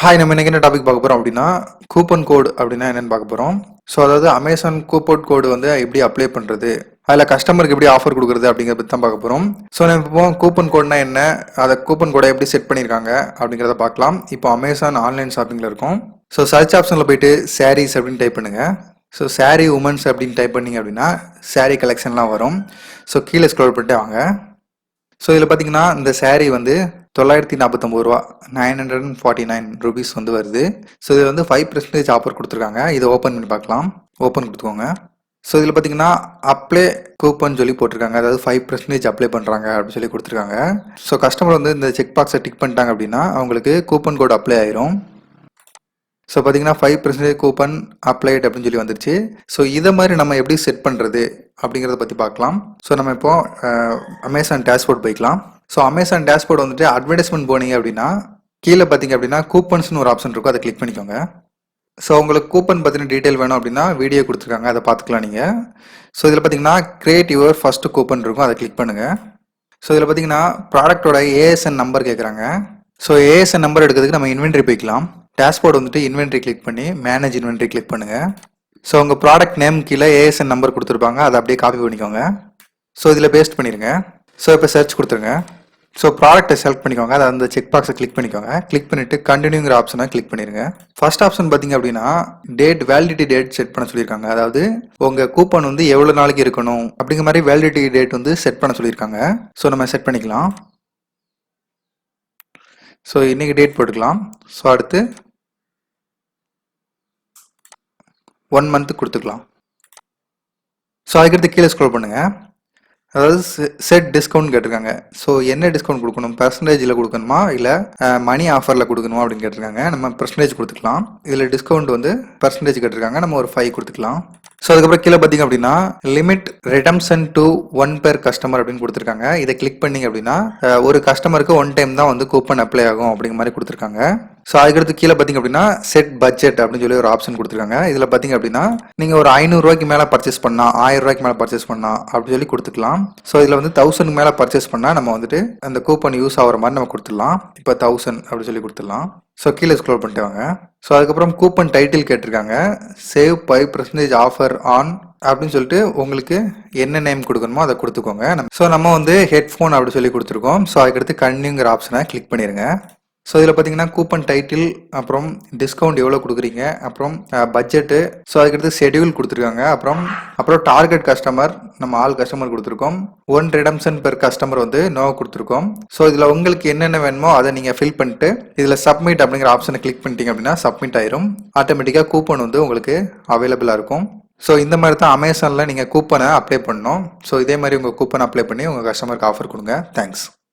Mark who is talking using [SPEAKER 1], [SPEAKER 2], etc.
[SPEAKER 1] Hi, நம்ம இன்னைக்கு என்ன டாபிக் பார்க்க போறோம் அப்படின்னா, கூப்பன் கோட் அப்படின்னா என்னன்னு பார்க்க போறோம். ஸோ அதாவது அமேசான் கூப்பன் கோடு வந்து எப்படி அப்ளை பண்றது, அதில் கஸ்டமருக்கு எப்படி ஆஃபர் கொடுக்குறது அப்படிங்கிறத பற்றி தான் பார்க்க போறோம். ஸோ நம்ம இப்போ கூப்பன் கோட்னா என்ன, அதை கூப்பன் கோடை எப்படி செட் பண்ணியிருக்காங்க அப்படிங்கிறத பார்க்கலாம். இப்போ அமேசான் ஆன்லைன் ஷாப்பிங்கில் இருக்கும். ஸோ சர்ச் ஆப்ஷனில் போயிட்டு சாரீஸ் அப்படின்னு டைப் பண்ணுங்க. ஸோ சாரீ உமன்ஸ் அப்படின்னு டைப் பண்ணிங்க அப்படின்னா சாரீ கலெக்ஷன்லாம் வரும். ஸோ கீழே ஸ்க்ரோல் பண்ணிட்டு வாங்க. ஸோ இதில் பார்த்தீங்கன்னா இந்த சாரீ வந்து 949 ரூபா, 949 ருபீஸ் வந்து வருது. ஸோ இது வந்து 5% ஆஃபர் கொடுத்துருக்காங்க. இதை ஓப்பன் பண்ணி பார்க்கலாம். ஓப்பன் கொடுத்துக்கோங்க. ஸோ இதில் பார்த்தீங்கன்னா அப்ளை கூப்பன் சொல்லி போட்டிருக்காங்க. அதாவது 5% அப்ளை பண்ணுறாங்க அப்படின்னு சொல்லி கொடுத்துருக்காங்க. ஸோ கஸ்டமர் வந்து இந்த செக் பாக்ஸை டிக் பண்ணிட்டாங்க அப்படின்னா அவங்களுக்கு கூப்பன் கோட் அப்ளை ஆயிரும். ஸோ பார்த்தீங்கன்னா 5% கூப்பன் அப்ளைட் அப்படின்னு சொல்லி வந்துருச்சு. ஸோ இதை மாதிரி நம்ம எப்படி செட் பண்ணுறது அப்படிங்கிறத பற்றி பார்க்கலாம். ஸோ நம்ம இப்போ அமேசான் டேஷ்போர்ட் போய்க்கலாம். ஸோ அமேசான் டேஷ்போர்ட் வந்துட்டு அட்வர்டைஸ்மெண்ட் போனீங்க அப்படின்னா கீழே பார்த்தீங்க அப்படின்னா கூப்பன்ஸ்னு ஒரு ஆப்ஷன் இருக்கும், அதை கிளிக் பண்ணிக்கோங்க. ஸோ உங்களுக்கு கூப்பன் பற்றின டீட்டெயில் வேணும் அப்படின்னா வீடியோ கொடுத்துருக்காங்க, அதை பார்த்துக்கலாம் நீங்கள். ஸோ இதில் பார்த்தீங்கன்னா கிரியேட் யுவர் ஃபர்ஸ்ட் கூப்பன் இருக்கும், அதை கிளிக் பண்ணுங்கள். ஸோ இதில் பார்த்தீங்கன்னா ப்ராடக்டோட ஏஎஸ்என் நம்பர் கேட்குறாங்க. ஸோ ஏஎஸ்என் நம்பர் எடுக்கிறதுக்கு நம்ம இன்வென்ட்ரி போய்க்கலாம். டேஷ்போர்ட் வந்துட்டு இன்வென்ட்ரி கிளிக் பண்ணி மேனேஜ் இன்வென்ட்ரி கிளிக் பண்ணுங்க. ஸோ உங்கள் ப்ராடக்ட் நேம் கீழே ஏஎஸ்என் நம்பர் கொடுத்துருப்பாங்க, அதை அப்படியே காப்பி பண்ணிக்கோங்க. ஸோ இதில் பேஸ்ட் பண்ணிடுங்க. ஸோ இப்போ சர்ச் கொடுத்துருங்க. ஸோ ப்ராடக்ட்டை செலக்ட் பண்ணிக்கோங்க, அதை அந்த செக் பாக்ஸை கிளிக் பண்ணிக்கோங்க. கிளிக் பண்ணிட்டு கண்டினியூங்கிற ஆப்ஷனை கிளிக் பண்ணிடுங்க. ஃபர்ஸ்ட் ஆப்ஷன் பார்த்தீங்க அப்படின்னா டேட், வேலிடிட்டி டேட் செட் பண்ண சொல்லியிருக்காங்க. அதாவது உங்கள் கூப்பன் வந்து எவ்வளோ நாளைக்கு இருக்கணும் அப்படிங்கிற மாதிரி வேலிடிட்டி டேட் வந்து செட் பண்ண சொல்லியிருக்காங்க. ஸோ நம்ம செட் பண்ணிக்கலாம். ஸோ இன்னைக்கு டேட் போட்டுக்கலாம். ஸோ அடுத்து 1 மந்த் கொடுத்துக்கலாம். ஸோ அதுக்கடுத்து கீழே ஸ்க்ரோல் பண்ணுங்க. அதாவது செட் டிஸ்கவுண்ட் கேட்டிருக்காங்க. ஸோ என்ன டிஸ்கவுண்ட் கொடுக்கணும், பர்சன்டேஜில் கொடுக்கணுமா இல்லை மணி ஆஃபரில் கொடுக்கணுமா அப்படின்னு கேட்டிருக்காங்க. நம்ம பர்சன்டேஜ் கொடுத்துக்கலாம். இதில் டிஸ்கவுண்ட் வந்து பர்சன்டேஜ் கேட்டிருக்காங்க, நம்ம ஒரு 5 கொடுத்துக்கலாம். ஸோ அதுக்கப்புறம் கீழே பார்த்தீங்க அப்படின்னா limit redemption to 1 per customer அப்படின்னு கொடுத்துருக்காங்க. இதை கிளிக் பண்ணிங்க அப்படின்னா ஒரு கஸ்டமருக்கு 1 டைம் தான் வந்து கூப்பன் அப்ளை ஆகும் அப்படிங்கிற மாதிரி கொடுத்துருக்காங்க. ஸோ அதுக்கடுத்து கீழே பார்த்தீங்க அப்படின்னா செட் பட்ஜெட் அப்படின்னு சொல்லி ஒரு ஆப்ஷன் கொடுத்துருக்காங்க. இதில் பார்த்தீங்க அப்படின்னா நீங்கள் ஒரு 500 ரூபாய்க்கு மேலே பர்ச்சேஸ் பண்ணால், 1000 ரூபாய்க்கு மேலே பர்ச்சேஸ் பண்ணால் அப்படின்னு சொல்லி கொடுத்துக்கலாம். ஸோ இதில் வந்து 1000 மேலே பர்ச்சேஸ் பண்ணால் நம்ம வந்துட்டு அந்த கூப்பன் யூஸ் ஆகிற மாதிரி நம்ம கொடுத்துடலாம். இப்போ 1000 அப்படின்னு சொல்லி கொடுத்துடலாம். ஸோ கீழே ஸ்க்ரோல் பண்ணிட்டு வாங்க. ஸோ அதுக்கப்புறம் கூப்பன் டைட்டில் கேட்டிருக்காங்க. சேவ் 5% ஆஃபர் ஆன் அப்படின்னு சொல்லிட்டு உங்களுக்கு என்ன நேம் கொடுக்கணுமோ அதை கொடுத்துக்கோங்க. ஸோ நம்ம வந்து ஹெட்ஃபோன் அப்படி சொல்லி கொடுத்துருக்கோம். ஸோ அதுக்கடுத்து கன்னியூங்கிற ஆப்ஷனை கிளிக் பண்ணிடுங்க. ஸோ இதில் பார்த்தீங்கன்னா கூப்பன் டைட்டில், அப்புறம் டிஸ்கவுண்ட் எவ்வளோ கொடுக்குறீங்க, அப்புறம் பட்ஜெட்டு, ஸோ அதுக்கடுத்து ஷெடியூல் கொடுத்துருக்காங்க. அப்புறம் டார்கெட் கஸ்டமர் நம்ம ஆல் கஸ்டமர் கொடுத்துருக்கோம். 1 ரிடம்ஷன் பெர் கஸ்டமர் வந்து நோ கொடுத்துருக்கோம். ஸோ இதில் உங்களுக்கு என்னென்ன வேணுமோ அதை நீங்கள் ஃபில் பண்ணிட்டு இதில் சப்மிட் அப்படிங்கிற ஆப்ஷனை கிளிக் பண்ணிட்டீங்க அப்படின்னா சப்மிட் ஆயிரும். ஆட்டோமேட்டிக்காக கூப்பன் வந்து உங்களுக்கு அவைலபிளாக இருக்கும். ஸோ இந்த மாதிரி தான் அமேசானில் நீங்கள் கூப்பனை அப்ளை பண்ணணும். ஸோ இதே மாதிரி உங்கள் கூப்பனை அப்ளை பண்ணி உங்கள் கஸ்டமருக்கு ஆஃபர் கொடுங்க. தேங்க்ஸ்.